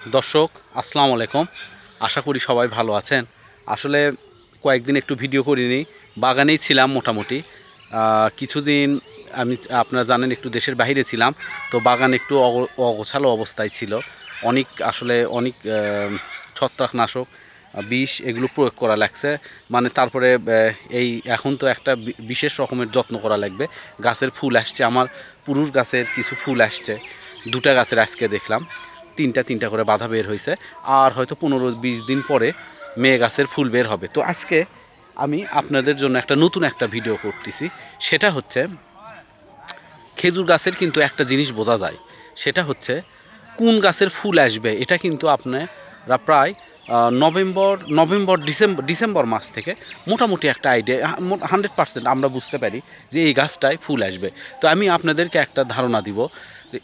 দর্শক আসসালামু আলাইকুম। আশা করি সবাই ভালো আছেন। আসলে কয়েকদিন একটু ভিডিও করিনি, বাগানেই ছিলাম মোটামুটি। কিছুদিন আমি আপনারা জানেন একটু দেশের বাইরে ছিলাম, তো বাগান একটু অগোছালো অবস্থায় ছিল। অনেক ছত্রাকনাশক বিষ এগুলো প্রয়োগ করা লাগছে। মানে তারপরে এই এখন তো একটা বিশেষ রকমের যত্ন করা লাগবে। গাছের ফুল আসছে, আমার পুরুষ গাছের কিছু ফুল আসছে, দুটা গাছের আজকে দেখলাম তিনটা তিনটা করে বাধা বের হয়েছে। আর হয়তো 15-20 দিন পরে মেয়ে গাছের ফুল বের হবে। তো আজকে আমি আপনাদের জন্য নতুন একটা ভিডিও করতেছি। সেটা হচ্ছে খেজুর গাছের কিন্তু একটা জিনিস বোঝা যায়, সেটা হচ্ছে কোন গাছের ফুল আসবে। এটা কিন্তু আপনারা প্রায় নভেম্বর ডিসেম্বর মাস থেকে মোটামুটি একটা আইডিয়া 100% আমরা বুঝতে পারি যে এই গাছটায় ফুল আসবে। তো আমি আপনাদেরকে একটা ধারণা দিব।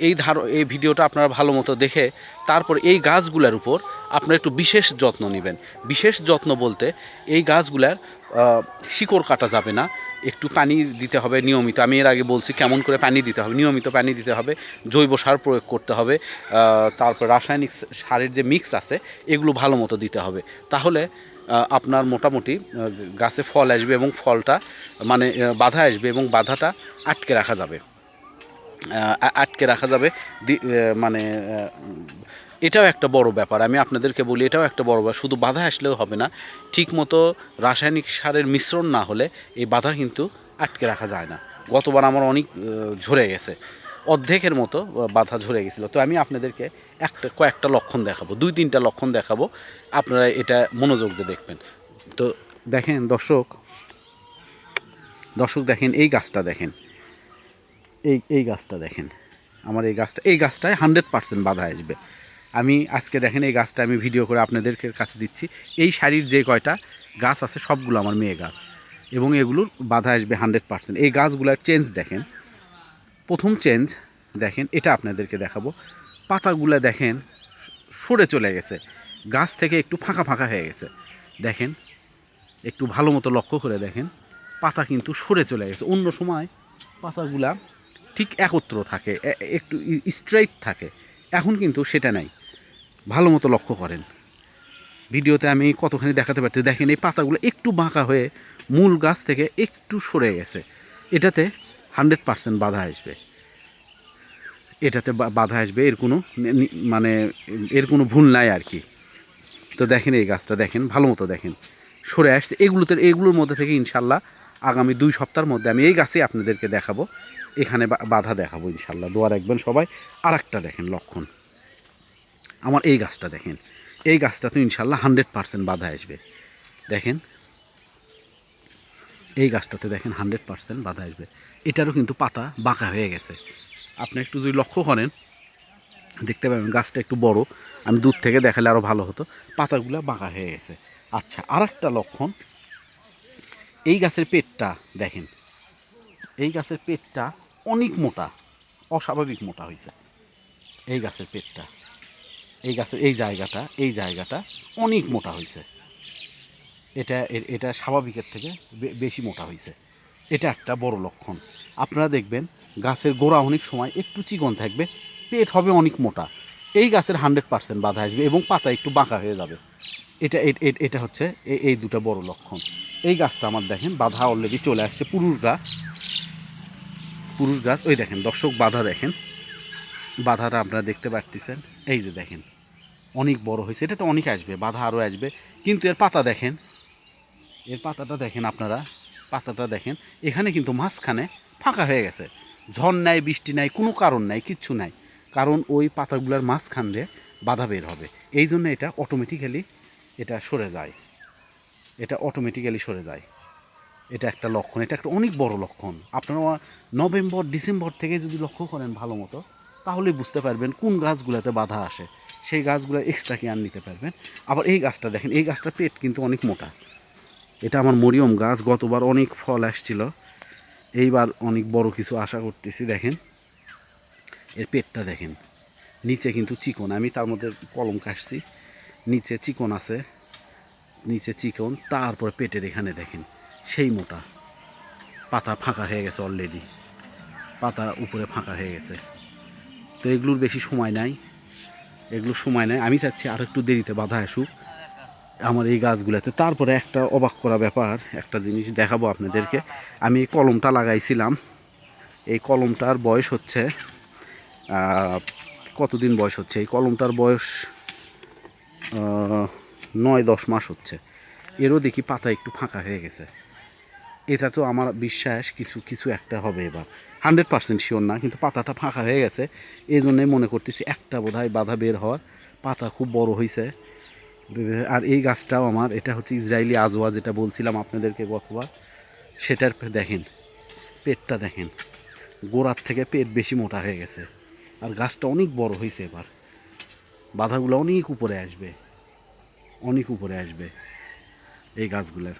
এই ভিডিওটা আপনারা ভালো মতো দেখে তারপর এই গাছগুলোর উপর আপনারা একটু বিশেষ যত্ন নেবেন। বিশেষ যত্ন বলতে এই গাছগুলার শিকড় কাটা যাবে না, একটু পানি দিতে হবে নিয়মিত। আমি এর আগে বলছি কেমন করে পানি দিতে হবে, নিয়মিত পানি দিতে হবে, জৈব সার প্রয়োগ করতে হবে, তারপর রাসায়নিক সারের যে মিক্স আছে এগুলো ভালো মতো দিতে হবে। তাহলে আপনার মোটামুটি গাছে ফল আসবে এবং ফলটা মানে বাধা আসবে এবং বাধাটা আটকে রাখা যাবে। আটকে রাখা যাবে মানে এটাও একটা বড় ব্যাপার। আমি আপনাদেরকে বলি এটাও একটা বড় ব্যাপার। শুধু বাধা আসলেও হবে না, ঠিকমতো রাসায়নিক সারের মিশ্রণ না হলে এই বাধা কিন্তু আটকে রাখা যায় না। গতবার আমার অনেক ঝরে গেছে, অর্ধেকের মতো বাধা ঝরে গেছিলো। তো আমি আপনাদেরকে কয়েকটা লক্ষণ দেখাবো, 2-3টা লক্ষণ দেখাবো, আপনারা এটা মনোযোগ দিয়ে দেখবেন। তো দেখেন দর্শক দেখেন এই গাছটা দেখেন, এই গাছটা দেখেন। আমার এই গাছটায় 100% বাধা আসবে। আমি আজকে দেখেন এই গাছটা আমি ভিডিও করে আপনাদের কাছে দিচ্ছি। এই শাড়ির যে কয়টা গাছ আছে সবগুলো আমার মেয়ে গাছ এবং এগুলোর বাধা আসবে 100%। এই গাছগুলোর চেঞ্জ দেখেন, প্রথম চেঞ্জ দেখেন, এটা আপনাদেরকে দেখাবো। পাতাগুলো দেখেন সরে চলে গেছে, গাছ থেকে একটু ফাঁকা ফাঁকা হয়ে গেছে। দেখেন একটু ভালো মতো লক্ষ্য করে দেখেন, পাতা কিন্তু সরে চলে গেছে। অন্য সময় পাতাগুলা ঠিক একত্র থাকে, একটু স্ট্রেইট থাকে, এখন কিন্তু সেটা নাই। ভালো মতো লক্ষ্য করেন, ভিডিওতে আমি কতখানি দেখাতে পারছি। দেখেন এই পাতাগুলো একটু বাঁকা হয়ে মূল গাছ থেকে একটু সরে গেছে। এটাতে 100% বাধা আসবে, এটাতে বাধা আসবে। মানে এর কোনো ভুল নাই আর কি। তো দেখেন এই গাছটা দেখেন, ভালো মতো দেখেন সরে আসছে। এগুলোর মধ্যে থেকে ইনশাল্লাহ আগামী 2 সপ্তাহের মধ্যে আমি এই গাছে আপনাদেরকে দেখাবো, এখানে বাধা দেখাবো ইনশাল্লাহ। দোয়া রাখবেন সবাই। আর একটা দেখেন লক্ষণ, আমার এই গাছটা দেখেন, এই গাছটা তো ইনশাল্লাহ 100% বাধা আসবে। দেখেন এই গাছটাতে দেখেন 100% বাধা আসবে। এটারও কিন্তু পাতা বাঁকা হয়ে গেছে। আপনি একটু যদি লক্ষ্য করেন দেখতে পাবেন গাছটা একটু বড়, আমি দূর থেকে দেখালে আরও ভালো হতো। পাতাগুলো বাঁকা হয়ে গেছে। আচ্ছা, আর একটা লক্ষণ, এই গাছের পেটটা দেখেন, এই গাছের পেটটা অনেক মোটা, অস্বাভাবিক মোটা হয়েছে। এই গাছের পেটটা, এই গাছের এই জায়গাটা অনেক মোটা হয়েছে। এটা স্বাভাবিকের থেকে বেশি মোটা হয়েছে। এটা একটা বড় লক্ষণ। আপনারা দেখবেন গাছের গোড়া অনেক সময় একটু চিকন থাকবে, পেট হবে অনেক মোটা। এই গাছের 100% বাধা আসবে এবং পাতা একটু বাঁকা হয়ে যাবে। এটা হচ্ছে এই দুটো বড় লক্ষণ। এই গাছটা আমার দেখেন বাধা অলরেডি চলে আসছে, পুরুষ গাছ। ওই দেখেন দর্শক বাধা দেখেন, বাধাটা আপনারা দেখতে পারতেছেন। এই যে দেখেন অনেক বড় হয়েছে, এটা তো অনেক আসবে, বাধা আরও আসবে। কিন্তু এর পাতা দেখেন, এর পাতাটা দেখেন আপনারা, পাতাটা দেখেন এখানে কিন্তু মাঝখানে ফাঁকা হয়ে গেছে। ঝড় নাই, বৃষ্টি নাই, কোনো কারণ নাই, কিচ্ছু নাই, কারণ ওই পাতাগুলোর মাঝখান দিয়ে বাধা বের হবে। এই জন্য এটা অটোমেটিক্যালি সরে যায়, এটা অটোমেটিক্যালি সরে যায়। এটা একটা লক্ষণ, এটা একটা অনেক বড় লক্ষণ। আপনারা নভেম্বর ডিসেম্বর থেকে যদি লক্ষ্য করেন ভালো মতো, তাহলে বুঝতে পারবেন কোন গাছগুলোতে বাধা আসে, সেই গাছগুলো এক্সট্রা কেয়ার নিতে পারবেন। আবার এই গাছটা দেখেন, এই গাছটার পেট কিন্তু অনেক মোটা। এটা আমার মরিয়ম গাছ, গতবার অনেক ফল আসছিল, এইবার অনেক বড় কিছু আশা করতেছি। দেখেন এর পেটটা দেখেন, নিচে কিন্তু চিকন, আমি তার মধ্যে কলম কাটছি, নিচে চিকন আছে, নিচে চিকন, তারপরে পেটের এখানে দেখেন সেই মোটা। পাতা ফাঁকা হয়ে গেছে অলরেডি, পাতা উপরে ফাঁকা হয়ে গেছে। তো এগুলোর বেশি সময় নাই, এগুলো সময় নেয়। আমি চাচ্ছি আর একটু দেরিতে বাধা আসুক আমার এই গাছগুলোতে। তারপরে একটা অবাক করা ব্যাপার, একটা জিনিস দেখাবো আপনাদেরকে। আমি এই কলমটা লাগাইছিলাম, এই কলমটার বয়স হচ্ছে কতদিন বয়স হচ্ছে, এই কলমটার বয়স 9-10 মাস হচ্ছে। এরও দেখি পাতা একটু ফাঁকা হয়ে গেছে। এটা তো আমার বিশ্বাস কিছু কিছু একটা হবে এবার, 100% শিওর না, কিন্তু পাতাটা ফাঁকা হয়ে গেছে। এই জন্যে মনে করতেছি একটা বোধহয় বাধা বের হওয়ার, পাতা খুব বড় হয়েছে। আর এই গাছটাও আমার, এটা হচ্ছে ইসরায়েলি আজওয়া, যেটা বলছিলাম আপনাদেরকে গতবার, সেটার দেখেন পেটটা দেখেন, গোড়ার থেকে পেট বেশি মোটা হয়ে গেছে। আর গাছটা অনেক বড় হয়েছে এবার, বাধাগুলো অনেক উপরে আসবে, অনেক উপরে আসবে এই গাছগুলার।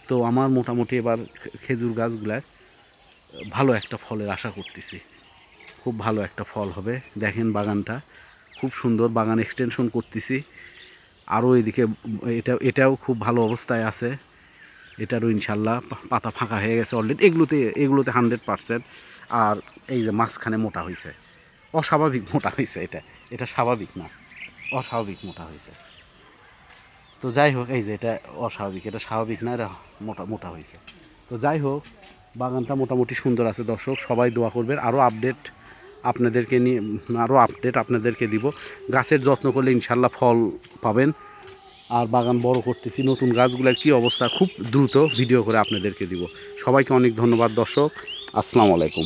তো আমার মোটামুটি এবার খেজুর গাছগুলার ভালো একটা ফলের আশা করতেছি, খুব ভালো একটা ফল হবে। দেখেন বাগানটা খুব সুন্দর, বাগান এক্সটেনশন করতেছি আরও এদিকে। এটাও খুব ভালো অবস্থায় আছে, এটারও ইনশাল্লাহ পাতা ফাঁকা হয়ে গেছে অলরেডি। এগুলোতে 100%। আর এই যে মাঝখানে মোটা হয়েছে, অস্বাভাবিক মোটা হয়েছে, এটা স্বাভাবিক না, অস্বাভাবিক মোটা হয়েছে। তো যাই হোক, এই যে এটা অস্বাভাবিক, এটা স্বাভাবিক না, এটা মোটা মোটা হয়েছে। তো যাই হোক, বাগানটা মোটামুটি সুন্দর আছে। দর্শক সবাই দোয়া করবেন, আরও আপডেট আপনাদেরকে দিব। গাছের যত্ন করলে ইনশাল্লাহ ফল পাবেন। আর বাগান বড় করতেছি, নতুন গাছগুলোর কী অবস্থা খুব দ্রুত ভিডিও করে আপনাদেরকে দিব। সবাইকে অনেক ধন্যবাদ দর্শক, আসসালামু আলাইকুম।